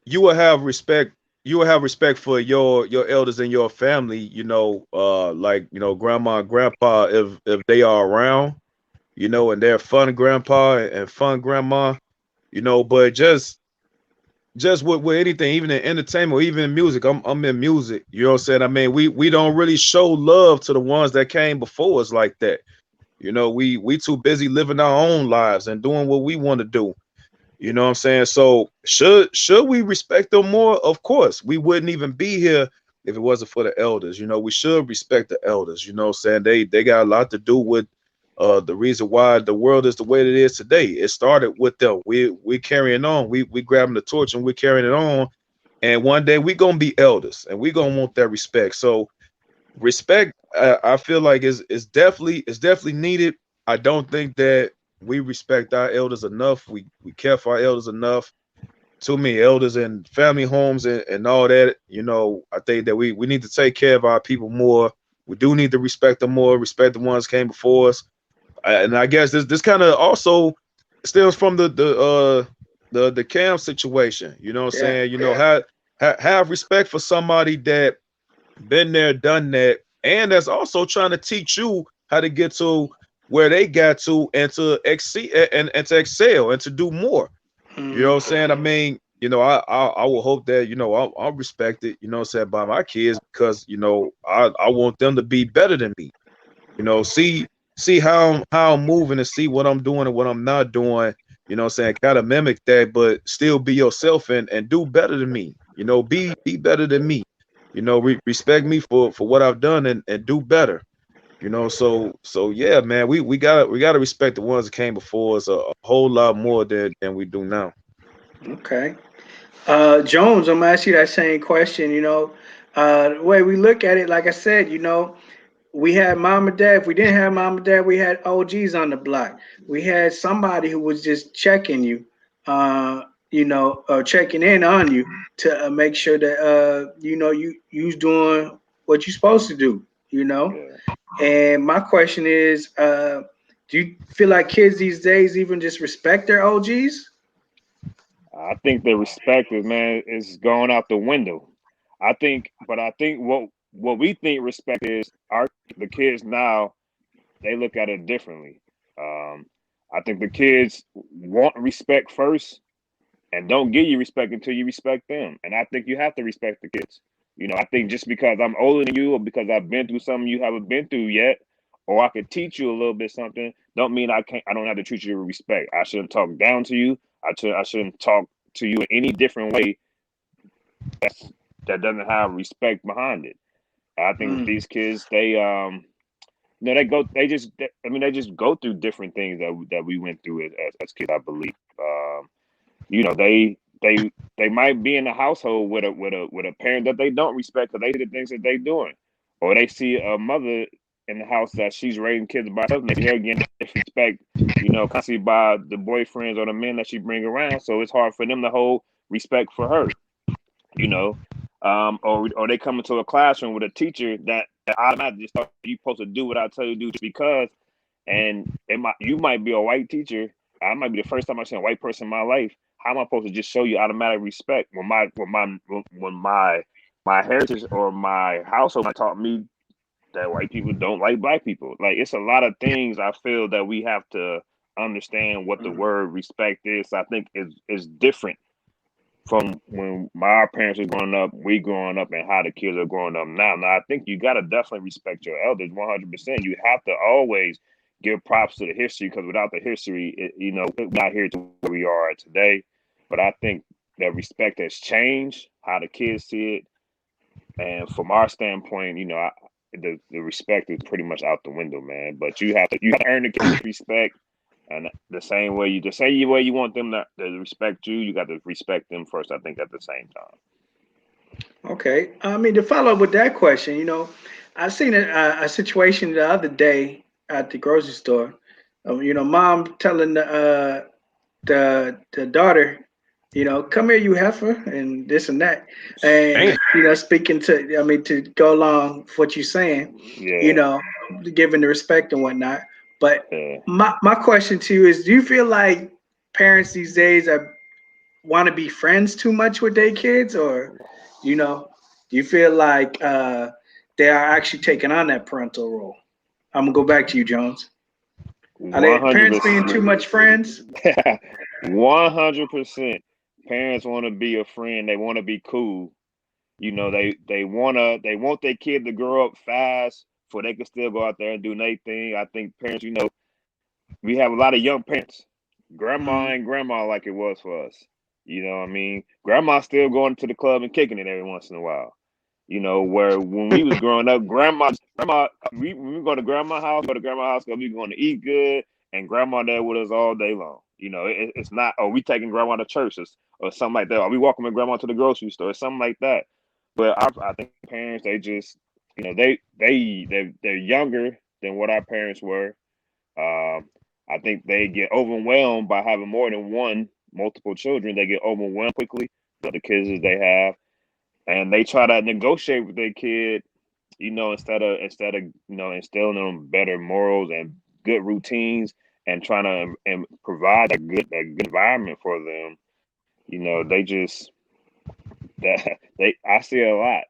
B: you will have respect. You will have respect for your elders and your family. Like grandma and grandpa, if they are around. And they're fun grandpa and fun grandma. But just with anything, even in entertainment or even in music. I'm in music. You know what I'm saying? I mean, we don't really show love to the ones that came before us like that. We too busy living our own lives and doing what we want to do. You know what I'm saying? So should we respect them more? Of course. We wouldn't even be here if it wasn't for the elders. We should respect the elders. You know what I'm saying? They got a lot to do with the reason why the world is the way that it is today. It started with them. We carrying on. We grabbing the torch and we're carrying it on. And one day we gonna be elders and we gonna want that respect. So respect, I feel like is definitely needed. I don't think that we respect our elders enough. We care for our elders enough. Too many elders in family homes and all that. I think that we need to take care of our people more. We do need to respect them more. Respect the ones came before us. And I guess this kind of also stems from the Cam situation. You know what I'm
A: Yeah.
B: saying? Have respect for somebody that been there, done that, and that's also trying to teach you how to get to where they got to and to exceed and to excel and to do more. You know what I'm saying? I mean, I will hope that I'll respect it. You know what I'm saying, by my kids, because I want them to be better than me. See how I'm moving and see what I'm doing and what I'm not doing. You know what I'm saying? Kind of mimic that, but still be yourself and do better than me. Be better than me. Respect me for what I've done and do better. So yeah, man, we gotta respect the ones that came before us a whole lot more than we do now.
A: Okay. Jones, I'm gonna ask you that same question. The way we look at it, like I said, we had mom and dad. If we didn't have mom and dad, we had OGs on the block. We had somebody who was just checking you, checking in on you to make sure that you was doing what you're supposed to do, you know.
C: Yeah.
A: And my question is, do you feel like kids these days even just respect their OGs?
C: I think the respect is, man, is going out the window. I think what we think respect is, the kids now, they look at it differently. Um, I think the kids want respect first and don't give you respect until you respect them. And I think you have to respect the kids. I think just because I'm older than you or because I've been through something you haven't been through yet, or I could teach you a little bit something, don't mean I don't have to treat you with respect. I shouldn't talk down to you. I shouldn't talk to you in any different way that doesn't have respect behind it. I think these kids, they just go through different things that we went through as kids, I believe. They might be in a household with a parent that they don't respect because they see the things that they doing, or they see a mother in the house that she's raising kids by herself, and they're getting disrespect, constantly by the boyfriends or the men that she bring around. So it's hard for them to hold respect for her, or they come into a classroom with a teacher that automatically just thought you're supposed to do what I tell you to do just because, and you might be a white teacher. I might be the first time I've seen a white person in my life. How am I supposed to just show you automatic respect when my heritage or my household taught me that white people don't like black people? Like, it's a lot of things I feel that we have to understand what the word respect is. I think is different from when my parents were growing up, we growing up, and how the kids are growing up now. Now, I think you got to definitely respect your elders 100%. You have to always give props to the history, because without the history, we're not here to where we are today. But I think that respect has changed, how the kids see it. And from our standpoint, the respect is pretty much out the window, man. But you have to earn the kids' respect. And the same way you want them to respect you, you got to respect them first, I think, at the same time.
A: Okay. I mean, to follow up with that question, I seen a situation the other day at the grocery store. Mom telling the daughter, come here, you heifer, and this and that, and
B: Damn.
A: speaking to go along with what you're saying,
C: Yeah.
A: giving the respect and whatnot. But
C: Yeah.
A: my question to you is, do you feel like parents these days want to be friends too much with their kids, or do you feel like they are actually taking on that parental role? I'm gonna go back to you, Jones. Are they parents being too much friends?
C: 100%. Parents want to be a friend. They want to be cool. They want their kid to grow up fast so they can still go out there and do their thing. I think parents, we have a lot of young parents. Grandma
A: Mhm.
C: and grandma like it was for us. You know what I mean? Grandma's still going to the club and kicking it every once in a while. Where when we was growing up, we go to grandma's house, because we going to eat good, and grandma there with us all day long. It's not, oh, we taking grandma to church or something like that. Or we walking with grandma to the grocery store or something like that. But I think parents, they just, they're younger than what our parents were. I think they get overwhelmed by having more than multiple children. They get overwhelmed quickly with the kids that they have, and they try to negotiate with their kid, instead of instilling them better morals and good routines, and trying to and provide a good environment for them. They just I see a lot.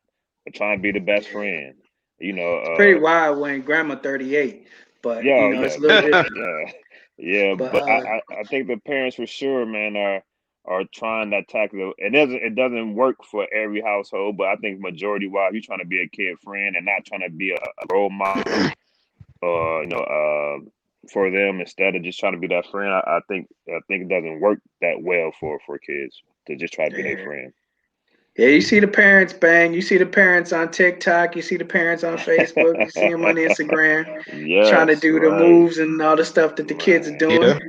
C: They're trying to be the best friend.
A: It's pretty wild when grandma 38, but
C: Yeah,
A: it's
C: yeah,
A: a little different.
C: yeah, yeah.
A: But
C: But I think the parents for sure, man, are trying to tackle it. It doesn't work for every household, but I think majority wise, you're trying to be a kid friend and not trying to be a role model, for them, instead of just trying to be that friend. I think it doesn't work that well for kids to just try to be their
A: yeah.
C: friend.
A: Yeah, you see the parents bang, you see the parents on TikTok, you see the parents on Facebook, you see them on Instagram trying to
C: Yes,
A: do the
C: right,
A: moves and all the stuff that the kids are
C: right.
A: doing.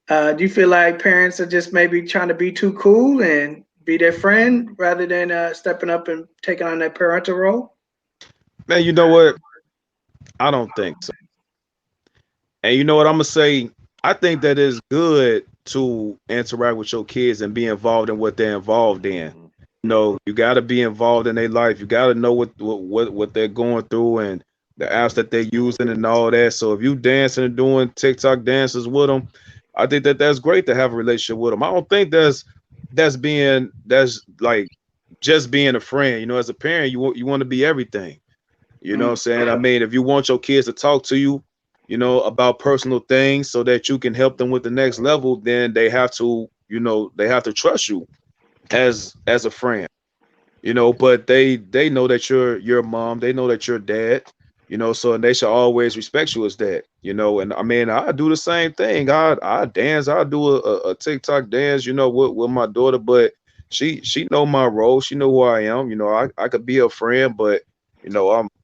B: Yeah.
A: Do you feel like parents are just maybe trying to be too cool and be their friend rather than stepping up and taking on that parental role?
B: Man, you know what? I don't think so. And you know what I'm gonna say? I think that it's good to interact with your kids and be involved in what they're involved in.
C: Mhm.
B: You got to be involved in their life. You got to know what they're going through and the apps that they're using and all that. So if you dancing and doing TikTok dances with them, I think that's great to have a relationship with them. I don't think that's like just being a friend. As a parent, you want to be everything. You know what I'm saying? I mean, if you want your kids to talk to you, about personal things so that you can help them with the next level, then they have to trust you as a friend. But they know that you're your mom, they know that you're dad, so and they should always respect you as that. And I mean, I do the same thing. I dance, I do a TikTok dance, with my daughter, but she know my role, she know who I am. I could be a friend, but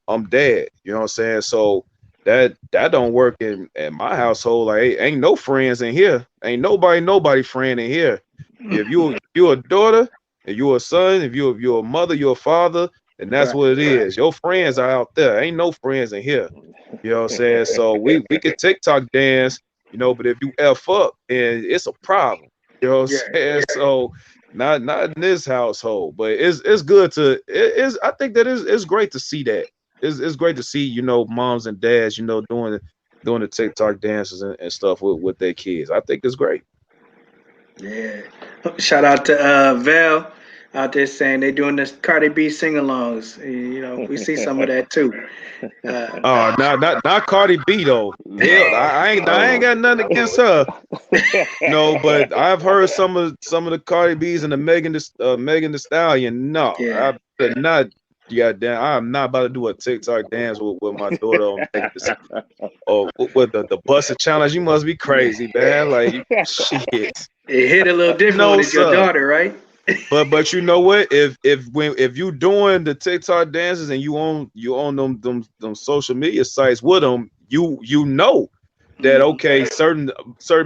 B: I'm dad, you know what I'm saying? So that don't work in my household. Like, ain't no friends in here, ain't nobody friend in here. If you're a daughter, if you're a son, if you're a mother, you're a father, and that's
A: Right.
B: what it is. Your friends are out there. Ain't no friends in here. You know what I'm saying? So we could TikTok dance, but if you F up, then it's a problem. You know what
A: Yeah.
B: I'm saying? So not in this household, but it's good to it is I think that it's great to see that. It's great to see, moms and dads, doing the TikTok dances and stuff with their kids. I think it's great.
A: Yeah. Shout out to Val out there saying they doing this Cardi B sing-alongs. We see some of that too.
B: Not Cardi B though. Hell, I ain't got nothing against her. No, but I've heard some of the Cardi B's and the Megan Thee Stallion. No,
A: Yeah.
B: I better not. Yeah, damn, I'm not about to do a TikTok dance with my daughter on Megan Thee or with the busted challenge. You must be crazy, man. Like, shit.
A: It hit a little different when
B: No,
A: it's your
B: sir.
A: daughter, right?
B: But you know what? If you doing the TikTok dances and you on them social media sites with them, you know that okay, certain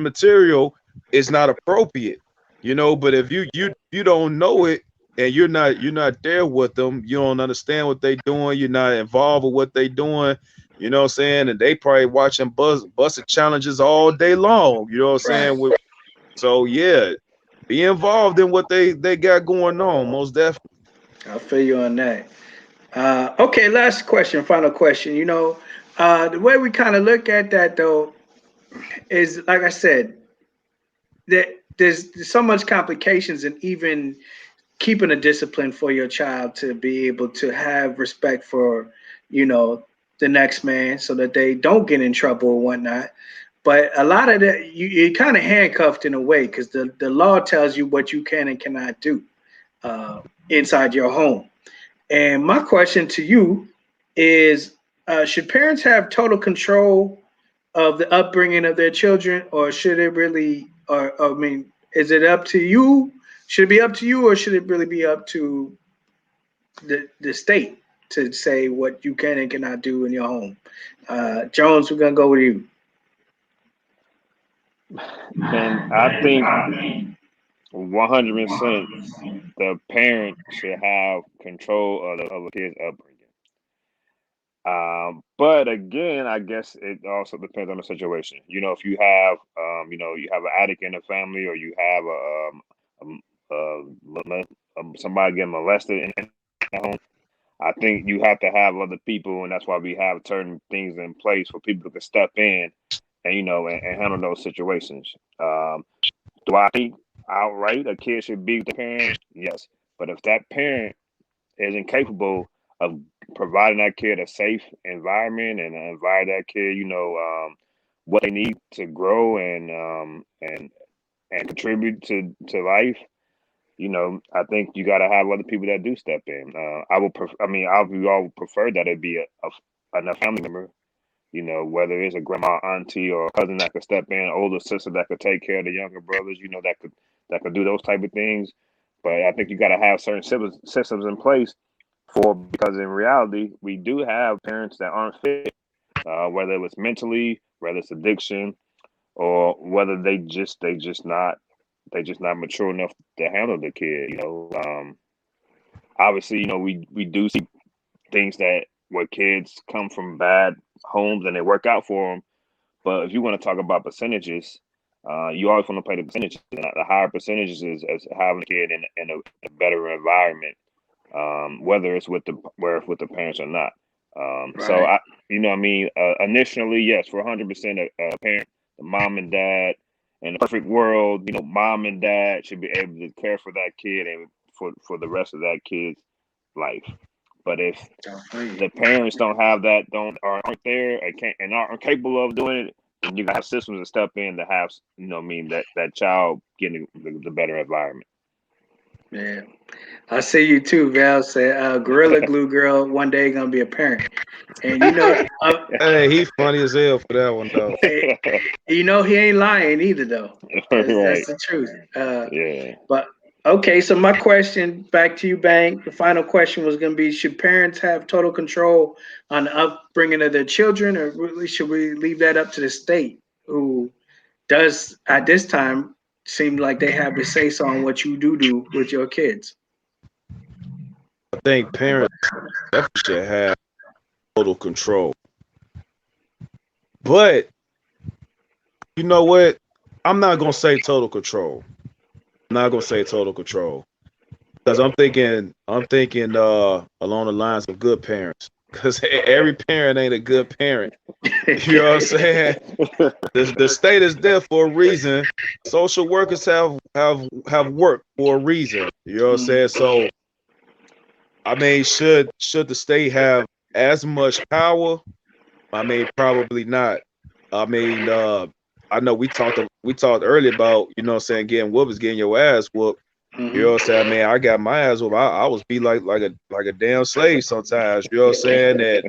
B: material is not appropriate. But if you don't know it and you're not there with them, you don't understand what they doing, you're not involved with what they doing, you know what I'm saying? And they probably watching busted challenges all day long, you know what I'm
A: Right.
B: saying? So yeah, be involved in what they got going on, most definitely.
A: I feel you on that. Okay, last question, final question. The way we kind of look at that though is, like I said, that there's so much complications in even keeping a discipline for your child to be able to have respect for, you know, the next man so that they don't get in trouble or whatnot. But a lot of that, you're kind of handcuffed in a way because the law tells you what you can and cannot do uh, inside your home. And my question to you is, should parents have total control of the upbringing of their children, or should it really, or I mean, is it up to you? Should it be up to you, or should it really be up to the state to say what you can and cannot do in your home? Jones, we're gonna go with you.
C: And I think 100% the parent should have control of the kid's upbringing. But again, I guess it also depends on the situation. If you have, you have an addict in the family, or you have somebody getting molested in the home. I think you have to have other people, and that's why we have certain things in place for people to step in and and handle those situations. Do I think outright a kid should be with the parent? Yes, but if that parent is incapable of providing that kid a safe environment and provide that kid, what they need to grow and contribute to life, I think you got to have other people that do step in. We all prefer that it be another family member, whether it's a grandma, auntie, or a cousin that could step in, an older sister that could take care of the younger brothers, that could do those type of things. But I think you got to have certain systems in place because in reality, we do have parents that aren't fit, whether it was mentally, whether it's addiction, or whether they just not mature enough to handle the kid. Obviously, we do see things that where kids come from bad homes and they work out for them. But if you want to talk about percentages, You always want to play the percentages. And the higher percentages is having a kid in a better environment, whether it's with the parents or not. So
A: Right.
C: what I mean, initially, yes, for 100% a parent, the mom and dad, in the perfect world, mom and dad should be able to care for that kid and for the rest of that kid's life. But if the parents don't have that, aren't there, and aren't capable of doing it, then you gotta have systems to step in to have, that child getting the better environment.
A: Yeah. I see you too, Val. Say, Gorilla Glue Girl one day gonna be a parent, and
B: Hey, he funny as hell for that one though.
A: he ain't lying either though. That's,
C: Right.
A: that's the truth.
C: Yeah.
A: But okay, so my question back to you, Bang. The final question was gonna be: should parents have total control on the upbringing of their children, or really should we leave that up to the state, who does at this time seem like they have the say so on what you do with your kids?
B: I think parents definitely should have total control. But you know what? I'm not gonna say total control. I'm not gonna say total control. Because I'm thinking along the lines of good parents. Because every parent ain't a good parent. You know what I'm saying? The state is there for a reason. Social workers have worked for a reason. You know what I'm saying? So I mean, should the state have as much power? I mean, probably not. I mean, I know we talked earlier about, what I'm saying, getting whoopers, getting your ass whooped. You know what I'm saying? Man, I got my ass whooped. I was be like a damn slave sometimes. You know what I'm saying? And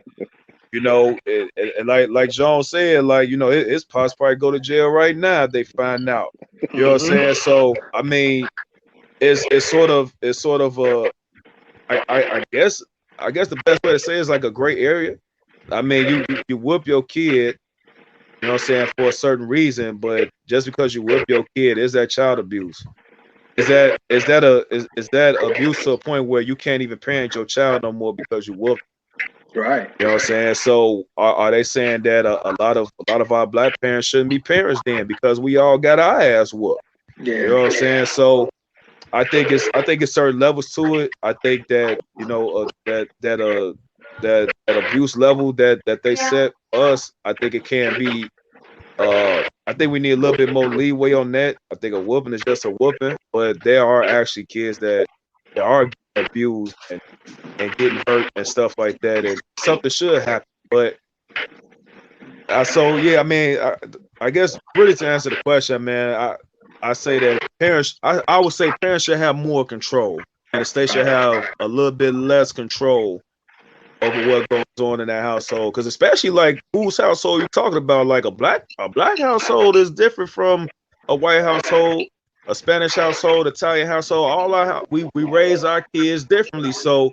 B: and like John said, it's possible I go to jail right now if they find out. You know what I'm saying? So I mean, it's sort of a I guess the best way to say it is like a gray area. I mean, you whoop your kid, you know what I'm saying, for a certain reason, but just because you whip your kid, is that child abuse? Is that abuse to a point where you can't even parent your child no more because you whoop?
A: Right.
B: You know what I'm saying? So are they saying that a lot of our black parents shouldn't be parents then because we all got our ass whooped?
A: Yeah.
B: You know what I'm saying? So I think it's certain levels to it. I think that that abuse level that they set us, I think it can be. I think we need a little bit more leeway on that. I think a whooping is just a whooping, but there are actually kids that are getting abused and getting hurt and stuff like that, and something should happen. But so yeah, I mean, I guess really to answer the question, man, I say that parents, I would say parents should have more control, and the state should have a little bit less control over what goes on in that household. Because especially like whose household you're talking about, like a black household is different from a white household, a Spanish household, Italian household. We raise our kids differently. So,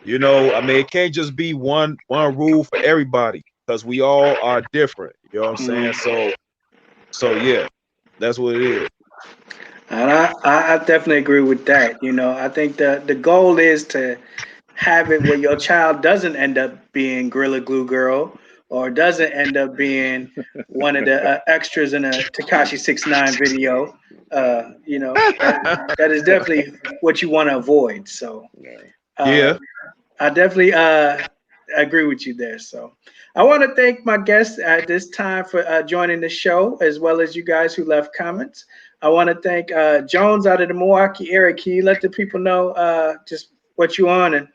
B: I mean, it can't just be one rule for everybody because we all are different. You know what I'm saying? So yeah, that's what it is.
A: And I definitely agree with that. I think the goal is to have it where your child doesn't end up being Gorilla Glue Girl or doesn't end up being one of the extras in a Tekashi 6ix9ine video. That is definitely what you want to avoid. So
B: Yeah.
A: I definitely agree with you there. So I want to thank my guests at this time for joining the show, as well as you guys who left comments. I want to thank Jones out of the Milwaukee area. Can you let the people know just what you on and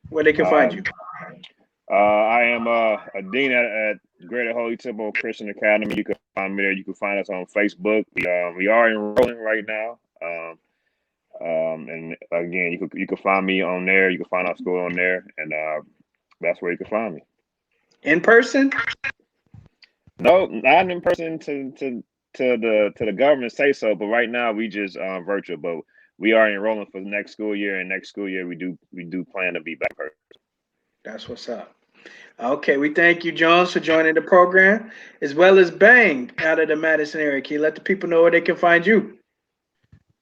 A: where they can find you?
C: I am a dean at Greater Holy Temple Christian Academy. You can find me there. You can find us on Facebook. We are enrolling right now. And again, you can find me on there. You can find our school on there, and that's where you can find me.
A: In person?
C: No, not in person to the government say so, but right now we just virtual. But we are enrolling for the next school year, and next school year we do plan to be back person.
A: That's what's up. Okay, we thank you, Jones, for joining the program, as well as Bang out of the Madison area. Can you let the people know where they can find you?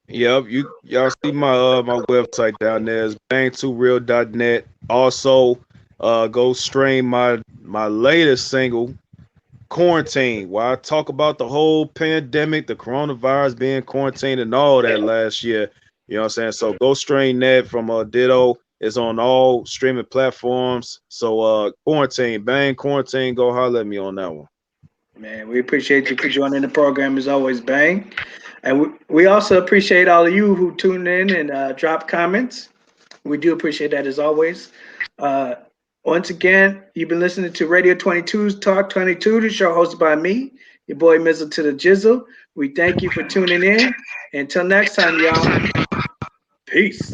B: Yep, y'all see my my website down there is bang2real.net. Also, go stream my latest single, quarantine. While I talk about the whole pandemic, the coronavirus being quarantined and all that last year, you know what I'm saying? So go stream that from Ditto. It's on all streaming platforms. So quarantine, bang, quarantine, go holler at me on that one.
A: Man, we appreciate you for joining the program as always, Bang. And we also appreciate all of you who tuned in and dropped comments. We do appreciate that as always. Once again, you've been listening to Radio 22's Talk 22, the show hosted by me, your boy Mizzle to the Jizzle. We thank you for tuning in. Until next time, y'all. Peace.